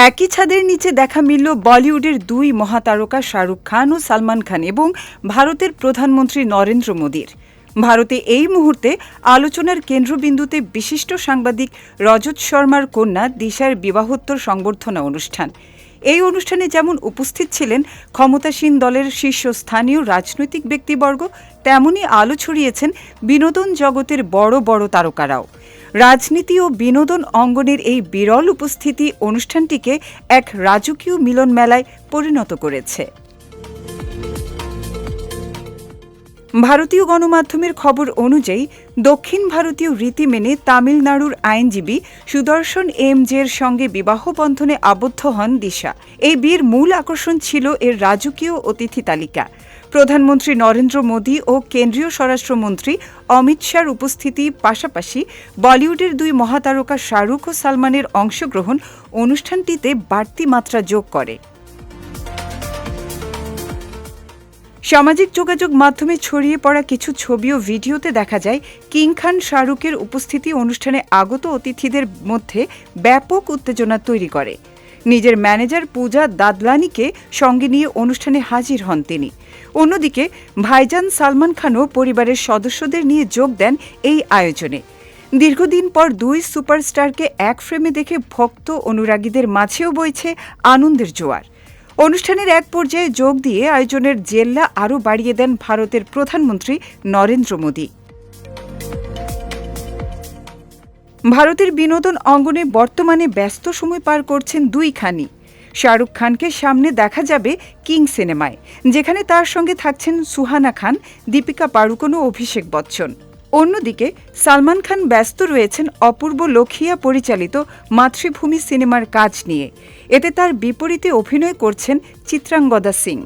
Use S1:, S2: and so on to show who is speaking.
S1: একই ছাদের নিচে দেখা মিলল বলিউডের দুই মহাতারকা শাহরুখ খান ও সালমান খান এবং ভারতের প্রধানমন্ত্রী নরেন্দ্র মোদীর। ভারতে এই মুহূর্তে আলোচনার কেন্দ্রবিন্দুতে বিশিষ্ট সাংবাদিক রজত শর্মার কন্যা দিশার বিবাহোত্তর সংবর্ধনা অনুষ্ঠান। এই অনুষ্ঠানে যেমন উপস্থিত ছিলেন ক্ষমতাসীন দলের শীর্ষস্থানীয় রাজনৈতিক ব্যক্তিবর্গ, তেমনি আলো ছড়িয়েছেন বিনোদন জগতের বড় বড় তারকারাও। রাজনীতি ও বিনোদন অঙ্গনের এই বিরল উপস্থিতি অনুষ্ঠানটিকে এক রাজকীয় মিলন মেলায় পরিণত করেছে। ভারতীয় গণমাধ্যমের খবর অনুযায়ী দক্ষিণ ভারতীয় রীতি মেনে তামিলনাড়ুর আইনজীবী সুদর্শন এম.জের সঙ্গে বিবাহ বন্ধনে আবদ্ধ হন দিশা। এই বিয়ের মূল আকর্ষণ ছিল এর রাজকীয় অতিথি তালিকা। প্রধানমন্ত্রী নরেন্দ্র মোদী ও কেন্দ্রীয় স্বরাষ্ট্রমন্ত্রী অমিত শাহর উপস্থিতির পাশাপাশি বলিউডের দুই মহাতারকা শাহরুখ ও সালমানের অংশগ্রহণ অনুষ্ঠানটিতে বাড়তি মাত্রা যোগ করে। সামাজিক যোগাযোগ মাধ্যমে ছড়িয়ে পড়া কিছু ছবি ও ভিডিওতে দেখা যায় কিং খান শাহরুখের উপস্থিতি অনুষ্ঠানে আগত অতিথিদের মধ্যে ব্যাপক উত্তেজনা তৈরি করে। নিজের ম্যানেজার পূজা দাদলানিকে সঙ্গে নিয়ে অনুষ্ঠানে হাজির হন তিনি। অন্যদিকে ভাইজান সালমান খানও পরিবারের সদস্যদের নিয়ে যোগ দেন এই আয়োজনে। দীর্ঘদিন পর দুই সুপারস্টারকে এক ফ্রেমে দেখে ভক্ত অনুরাগীদের মাঝেও বইছে আনন্দের জোয়ার। অনুষ্ঠানের এক পর্যায়ে যোগ দিয়ে আয়োজনের জেল্লা আরও বাড়িয়ে দেন ভারতের প্রধানমন্ত্রী নরেন্দ্র মোদী। ভারতের বিনোদন অঙ্গনে বর্তমানে ব্যস্ত সময় পার করছেন দুই খানই। শাহরুখ খানকে সামনে দেখা যাবে কিং সিনেমায়, যেখানে তার সঙ্গে থাকছেন সুহানা খান, দীপিকা পাড়ুকোন ও অভিষেক বচ্চন। অন্যদিকে সালমান খান ব্যস্ত রয়েছেন অপূর্ব লোখিয়া পরিচালিত মাতৃভূমি সিনেমার কাজ নিয়ে। এতে তার বিপরীতে অভিনয় করছেন চিত্রাঙ্গদা সিং।